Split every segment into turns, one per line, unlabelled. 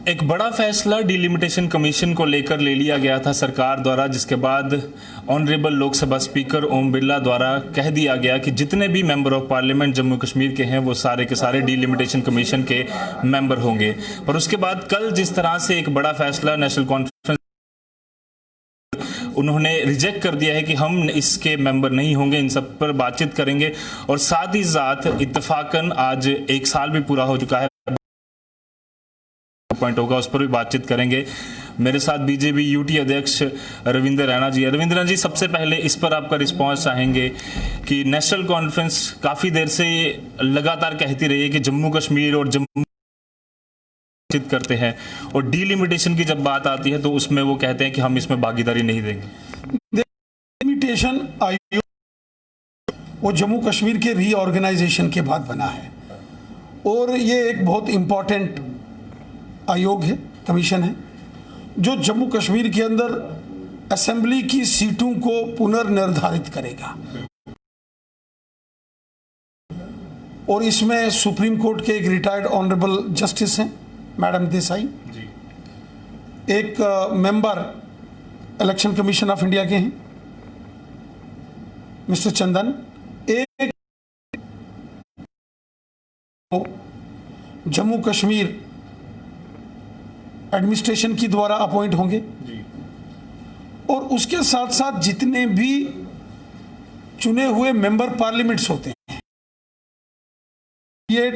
एक बड़ा फैसला डिलिमिटेशन कमीशन को लेकर ले लिया गया था सरकार द्वारा, जिसके बाद ऑनरेबल लोकसभा स्पीकर ओम बिरला द्वारा कह दिया गया कि जितने भी member of parliament Jammu Kashmir के हैं वो सारे के सारे डिलिमिटेशन कमीशन के मेंबर होंगे। पर उसके बाद कल जिस तरह से एक बड़ा फैसला नेशनल कॉन्फ्रेंस उन्होंने रिजेक्ट कर दिया है कि हम इसके मेंबर नहीं होंगे, इन सब पर बातचीत करेंगे। और साथ ही साथ इत्तेफाकन आज 1 साल भी पूरा हो चुका है, पॉइंट होगा उस पर भी बातचीत करेंगे। मेरे साथ बीजेपी यूटी अध्यक्ष रविंद्र रैना जी। रविंद्र जी, सबसे पहले इस पर आपका रिस्पांस चाहेंगे कि नेशनल कॉन्फ्रेंस काफी देर से लगातार कहती रही है कि जम्मू कश्मीर और जम्मू करते हैं, और डीलिमिटेशन की जब बात आती है तो उसमें वो कहते हैं कि हम इसमें भागीदारी नहीं देंगे।
डीलिमिटेशन आयोग वो जम्मू कश्मीर के रीऑर्गेनाइजेशन के बाद बना है, और ये एक बहुत इंपॉर्टेंट आयोग है, कमीशन है, जो जम्मू कश्मीर के अंदर असेंबली की सीटों को पुनर्निर्धारित करेगा। और इसमें सुप्रीम कोर्ट के एक रिटायर्ड ऑनरेबल जस्टिस हैं मैडम देसाई जी। एक member election commission of India के हैं मिस्टर चंदन, एक जम्मू कश्मीर एडमिनिस्ट्रेशन की द्वारा अपॉइंट होंगे जी। और उसके साथ साथ जितने भी चुने हुए मेंबर पार्लियामेंट्स होते हैं, ये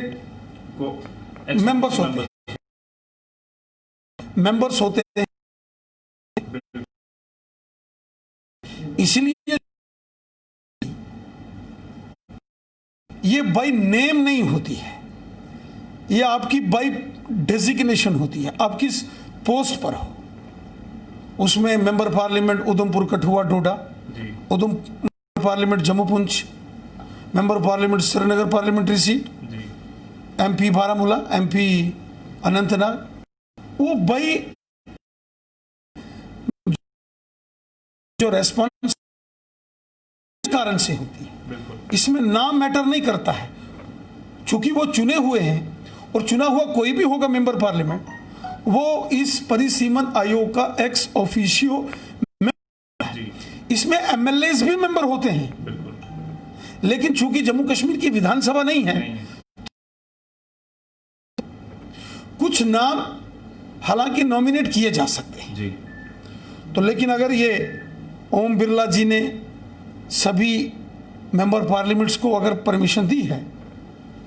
मेंबर्स होते हैं, इसलिए ये बाय नेम नहीं होती है, ये आपकी बाय डेजिग्नेशन होती है, आप किस पोस्ट पर हो। उसमें member parliament Udhampur Kathua Doda, Udhampur parliament Jammu Poonch, member parliament Srinagar parliamentary seat, MP Baramulla, MP Anantnag, वो बाई जो रेस्पॉन्स कारण से होती है। इसमें नाम मैटर नहीं करता है, चूंकि वो चुने हुए हैं, और चुना हुआ कोई भी होगा मेंबर पार्लियामेंट, वो इस परिसीमन आयोग का एक्स ऑफिशियो मेंबर है। इसमें एमएलएस भी मेंबर होते हैं, लेकिन चूंकि जम्मू कश्मीर की विधानसभा नहीं है, कुछ नाम हालांकि नॉमिनेट किए जा सकते हैं जी। तो लेकिन अगर ये ओम बिरला जी ने सभी मेंबर पार्लियामेंट्स को अगर परमिशन दी है,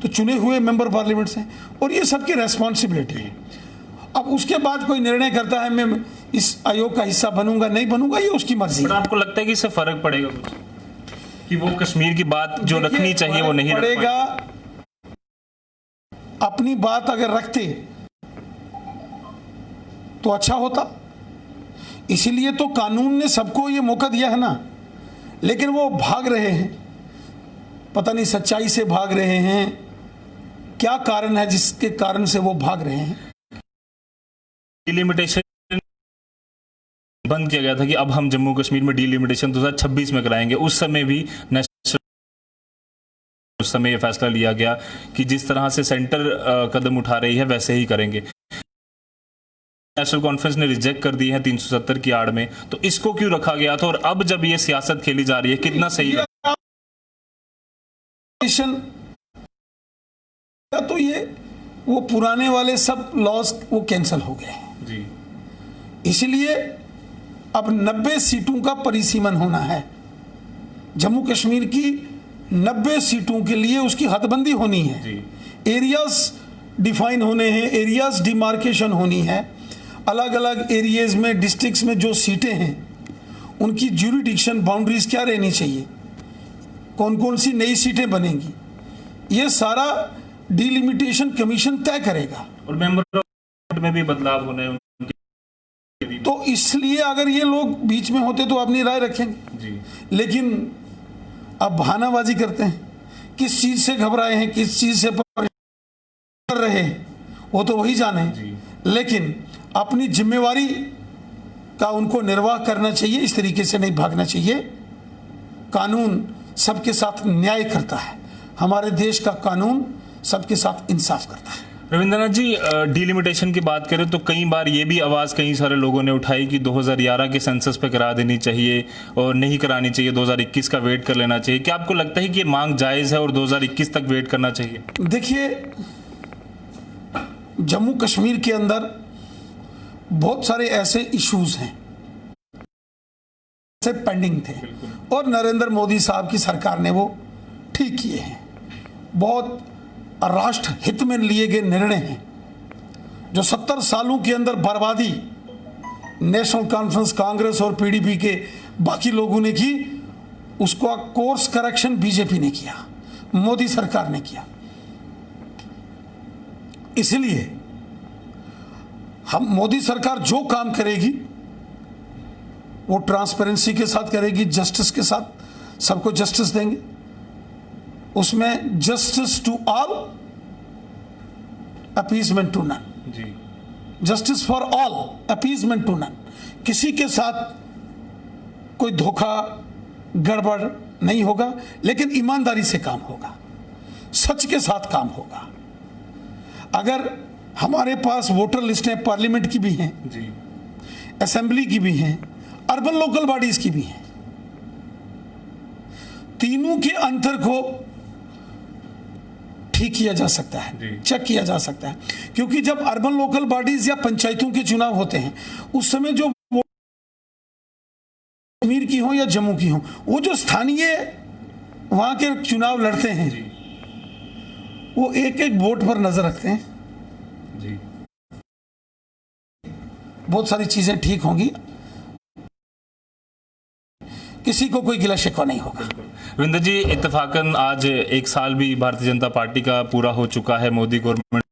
तो चुने हुए मेंबर पार्लियामेंट्स हैं, और ये सबकी रेस्पॉन्सिबिलिटी है। अब उसके बाद कोई निर्णय करता है मैं इस आयोग का हिस्सा बनूंगा नहीं बनूंगा, ये उसकी मर्जी है।
आपको लगता है कि इससे फर्क पड़ेगा कुछ, कि वो कश्मीर की बात जो रखनी चाहिए वो नहीं
पड़ेगा? अपनी बात अगर रखते तो अच्छा होता, इसीलिए तो कानून ने सबको ये मौका दिया है ना। लेकिन वो भाग रहे हैं, पता नहीं सच्चाई से भाग रहे हैं, क्या कारण है जिसके कारण से वो भाग रहे हैं।
डिलिमिटेशन बंद किया गया था कि अब हम जम्मू कश्मीर में डिलिमिटेशन 2026 में कराएंगे। उस समय भी उस समय यह फैसला लिया गया कि जिस तरह से सेंटर कदम उठा रही है वैसे ही करेंगे। नेशनल कॉन्फ्रेंस ने रिजेक्ट कर दी है 370 की आड़ में, तो इसको क्यों रखा गया था? और अब जब ये सियासत खेली जा रही है, कितना सही
तो ये वो पुराने वाले सब लॉज वो कैंसिल हो गए जी। इसलिए अब 90 सीटों का परिसीमन होना है। जम्मू कश्मीर की 90 सीटों के लिए उसकी हदबंदी होनी है जी। एरियाज डिफाइन होने हैं, एरियाज डिमार्केशन होनी है। अलग अलग एरियाज में, डिस्ट्रिक्ट्स में जो सीटें हैं उनकी ज्यूरिडिक्शन बाउंड्रीज क्या रहनी चाहिए, कौन कौन सी नई सीटें बनेंगी, ये सारा डिलिमिटेशन कमीशन तय करेगा।
और मेंबर में भी बदलाव होने हैं,
तो इसलिए अगर ये लोग बीच में होते तो अपनी राय रखेंगे जी। लेकिन अब बहानाबाजी करते हैं, किस चीज से घबराए हैं, किस चीज से कर रहे हैं, वो तो वही जाने। लेकिन अपनी जिम्मेवारी का उनको निर्वाह करना चाहिए, इस तरीके से नहीं भागना चाहिए। कानून सबके साथ न्याय करता है, हमारे देश का कानून सबके साथ इंसाफ करता है।
रविंद्रनाथ जी, डिलिमिटेशन की बात करें तो कई बार ये भी आवाज़ कई सारे लोगों ने उठाई कि 2011 के सेंसस पे करा देनी चाहिए और नहीं करानी चाहिए, 2021 का वेट कर लेना चाहिए। क्या आपको लगता है कि ये मांग जायज़ है और 2021 तक वेट करना चाहिए?
देखिए, जम्मू कश्मीर के अंदर बहुत सारे ऐसे इश्यूज हैं से पेंडिंग थे और नरेंद्र मोदी साहब की सरकार ने वो ठीक किए हैं। बहुत राष्ट्र हित में लिए गए निर्णय हैं। जो 70 सालों के अंदर बर्बादी नेशनल कॉन्फ्रेंस, कांग्रेस और पीडीपी के बाकी लोगों ने की, उसका कोर्स करेक्शन बीजेपी ने किया, मोदी सरकार ने किया। इसलिए हम मोदी सरकार जो काम करेगी वो ट्रांसपेरेंसी के साथ करेगी, जस्टिस के साथ, सबको जस्टिस देंगे। उसमें justice to all, appeasement to none.
जी,
justice for all, appeasement to none. किसी के साथ कोई धोखा गड़बड़ नहीं होगा, लेकिन ईमानदारी से काम होगा, सच के साथ काम होगा। अगर हमारे पास वोटर लिस्टें पार्लियामेंट की भी हैं,
जी,
असेंबली की भी हैं, अर्बन लोकल बॉडीज की भी हैं, तीनों के अंतर को ठीक किया जा सकता है, चेक किया जा सकता है। क्योंकि जब अर्बन लोकल बॉडीज या पंचायतों के चुनाव होते हैं, उस समय जो कश्मीर की हो या जम्मू की हो, वो जो स्थानीय वहां के चुनाव लड़ते हैं, वो एक एक वोट पर नजर रखते हैं।
जी,
बहुत सारी चीजें ठीक होंगी, किसी को कोई गिला शिकवा नहीं होगा।
रविंद्र जी, इत्तेफाकन आज 1 साल भी भारतीय जनता पार्टी का पूरा हो चुका है मोदी गवर्नमेंट,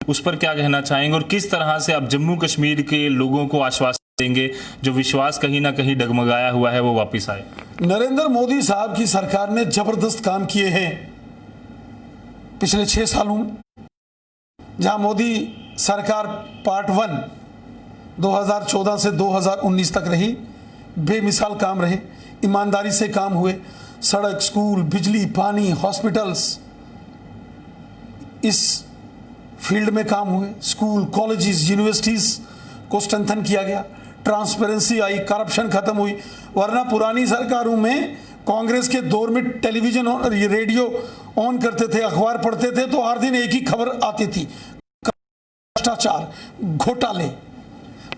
उस पर क्या कहना चाहेंगे और किस तरह से आप जम्मू कश्मीर के लोगों को आश्वासन देंगे जो विश्वास कहीं ना कहीं डगमगाया हुआ है वो वापस आए?
नरेंद्र मोदी साहब की सरकार ने जबरदस्त काम किए हैं पिछले 6 सालों में। जहां मोदी सरकार पार्ट 1 2014 से 2019 तक रही, बेमिसाल काम रहे, ईमानदारी से काम हुए, सड़क, स्कूल, बिजली, पानी, हॉस्पिटल्स, इस फील्ड में काम हुए। स्कूल, कॉलेजेस, यूनिवर्सिटीज को स्ट्रेंथन किया गया, ट्रांसपेरेंसी आई, करप्शन खत्म हुई। वरना पुरानी सरकारों में कांग्रेस के दौर में टेलीविजन और रेडियो ऑन करते थे, अखबार पढ़ते थे तो हर दिन एक ही खबर आती थी, भ्रष्टाचार, घोटाले।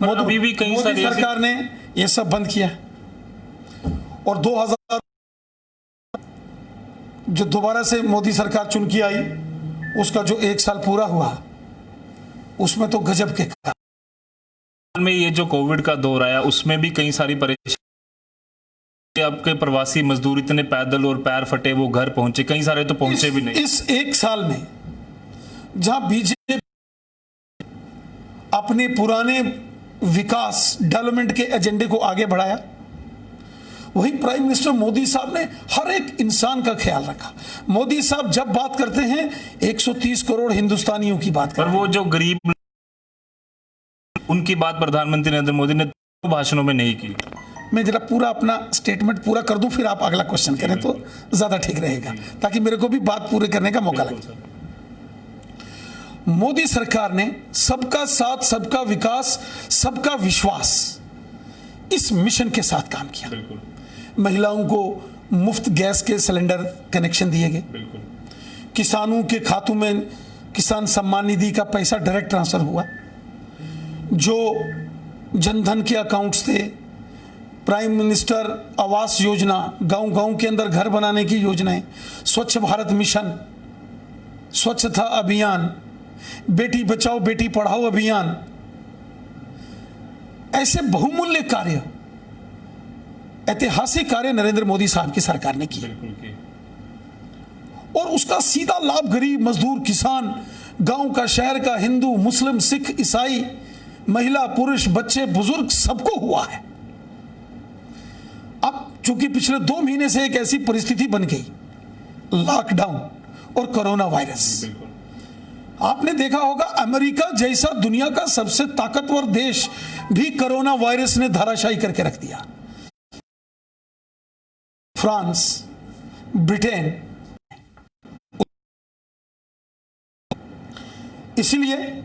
अभी भी कई
मोदी सरकार ने ये सब बंद किया। और 2000 जो दोबारा से मोदी सरकार चुन के आई, उसका जो 1 साल पूरा हुआ, उसमें तो गजब के
में ये जो कोविड का दौर आया उसमें भी कई सारी परेशानी। आपके प्रवासी मजदूर इतने पैदल और पैर फटे वो घर पहुंचे, कई सारे तो पहुंचे भी नहीं।
इस 1 साल में जहां बीजेपी अपने पुराने विकास, डेवलपमेंट के एजेंडे को आगे बढ़ाया, वही प्राइम मिनिस्टर मोदी साहब ने हर एक इंसान का ख्याल रखा। मोदी साहब जब बात करते हैं 130 करोड़ हिंदुस्तानियों की बात करते हैं।
पर वो जो गरीब, उनकी बात प्रधानमंत्री नरेंद्र मोदी ने भाषणों में नहीं की।
मैं जरा पूरा अपना स्टेटमेंट पूरा कर दूं, फिर आप अगला क्वेश्चन करें तो ज्यादा ठीक रहेगा, ताकि मेरे को भी बात पूरे करने का मौका लगे। मोदी सरकार ने सबका साथ, सबका विकास, सबका विश्वास, इस मिशन के साथ काम किया। महिलाओं को मुफ्त गैस के सिलेंडर कनेक्शन दिए गए, किसानों के खातों में किसान सम्मान निधि का पैसा डायरेक्ट ट्रांसफर हुआ, जो जनधन के अकाउंट्स थे, प्राइम मिनिस्टर आवास योजना, गांव-गांव के अंदर घर बनाने की योजनाएं, स्वच्छ भारत मिशन, स्वच्छता अभियान, बेटी बचाओ बेटी पढ़ाओ अभियान, ऐसे बहुमूल्य कार्य, ऐतिहासिक कार्य नरेंद्र मोदी साहब की सरकार ने किए। और उसका सीधा लाभ गरीब, मजदूर, किसान, गांव का, शहर का, हिंदू, मुस्लिम, सिख, ईसाई, महिला, पुरुष, बच्चे, बुजुर्ग, सबको हुआ है। अब चूंकि पिछले 2 महीने से एक ऐसी परिस्थिति बन गई, लॉकडाउन और कोरोना वायरस, आपने देखा होगा अमेरिका जैसा दुनिया का सबसे ताकतवर देश भी कोरोना वायरस ने धराशायी करके रख दिया। फ्रांस, ब्रिटेन, इसलिए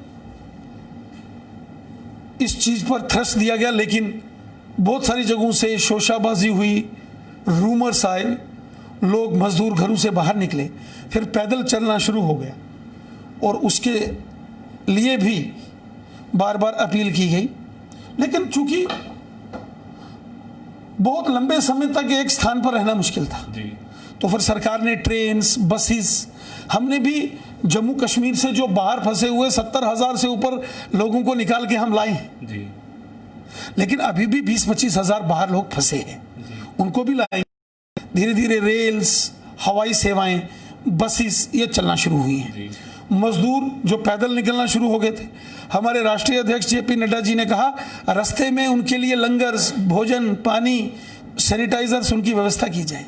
इस चीज पर थ्रस्ट दिया गया, लेकिन बहुत सारी जगहों से शोशाबाजी हुई, रूमर्स आए, लोग मजदूर घरों से बाहर निकले, फिर पैदल चलना शुरू हो गया और उसके लिए भी बार बार अपील की गई। लेकिन चूंकि बहुत लंबे समय तक एक स्थान पर रहना मुश्किल था
जी।
तो फिर सरकार ने ट्रेन्स, बसेस, हमने भी जम्मू कश्मीर से जो बाहर फंसे हुए 70,000 से ऊपर लोगों को निकाल के हम लाए हैं
जी।
लेकिन अभी भी 20-25 हजार बाहर लोग फंसे हैं, उनको भी लाएंगे। धीरे धीरे रेल्स, हवाई सेवाएं, बसेस ये चलना शुरू हुई हैं। मजदूर जो पैदल निकलना शुरू हो गए थे, हमारे राष्ट्रीय अध्यक्ष जेपी नड्डा जी ने कहा रास्ते में उनके लिए लंगर, भोजन, पानी, सैनिटाइजर्स उनकी व्यवस्था की जाए।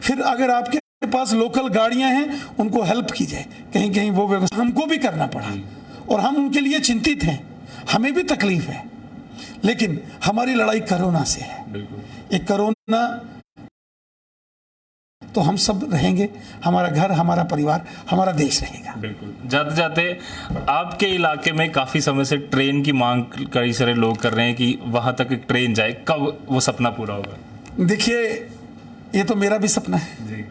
फिर अगर आपके पास लोकल गाड़ियां हैं उनको हेल्प की जाए, कहीं कहीं वो व्यवस्था हमको भी करना पड़ा और हम उनके लिए चिंतित हैं, हमें भी तकलीफ है, लेकिन हमारी लड़ाई कोरोना से है। एक कोरोना तो हम सब रहेंगे, हमारा घर, हमारा परिवार, हमारा देश रहेगा।
बिल्कुल। जाते जाते आपके इलाके में काफी समय से ट्रेन की मांग कई सारे लोग कर रहे हैं कि वहां तक एक ट्रेन जाए, कब वो सपना पूरा होगा? देखिए,
ये तो मेरा भी सपना है जी।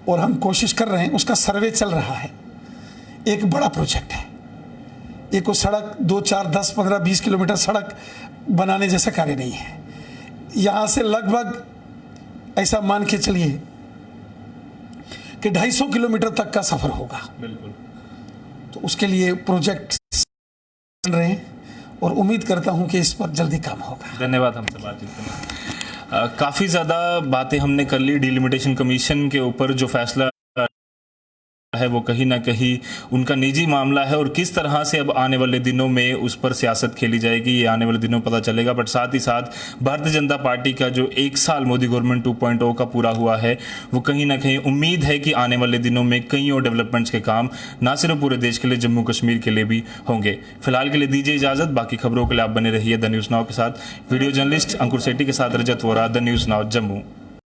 और हम कोशिश कर रहे हैं, उसका सर्वे चल रहा है। एक बड़ा प्रोजेक्ट है, एक को सड़क 2, 4, 10, 15, 20 किलोमीटर सड़क बनाने जैसा कार्य नहीं है। यहां से लगभग ऐसा मान के चलिए कि 250 किलोमीटर तक का सफर होगा। बिल्कुल। तो उसके लिए प्रोजेक्ट बन रहे हैं और उम्मीद करता हूं कि इस पर जल्दी काम होगा।
धन्यवाद हमसे बातचीत करने। काफी ज्यादा बातें हमने कर ली डिलिमिटेशन कमीशन के ऊपर। जो फैसला है वो कहीं ना कहीं उनका निजी मामला है और किस तरह से अब आने वाले दिनों में उस पर सियासत खेली जाएगी ये आने वाले दिनों में पता चलेगा। बट साथ ही साथ भारतीय जनता पार्टी का जो 1 साल मोदी गवर्नमेंट 2.0 का पूरा हुआ है वो कहीं ना कहीं उम्मीद है कि आने वाले दिनों में कई और डेवलपमेंट्स के काम ना सिर्फ पूरे देश के लिए, जम्मू कश्मीर के लिए भी होंगे। फिलहाल के लिए दीजिए इजाजत, बाकी खबरों के लिए आप बने रहिए द न्यूज़ नाउ के साथ। वीडियो जर्नलिस्ट अंकुर सेठी के साथ Rajat Vora, the News Now Jammu.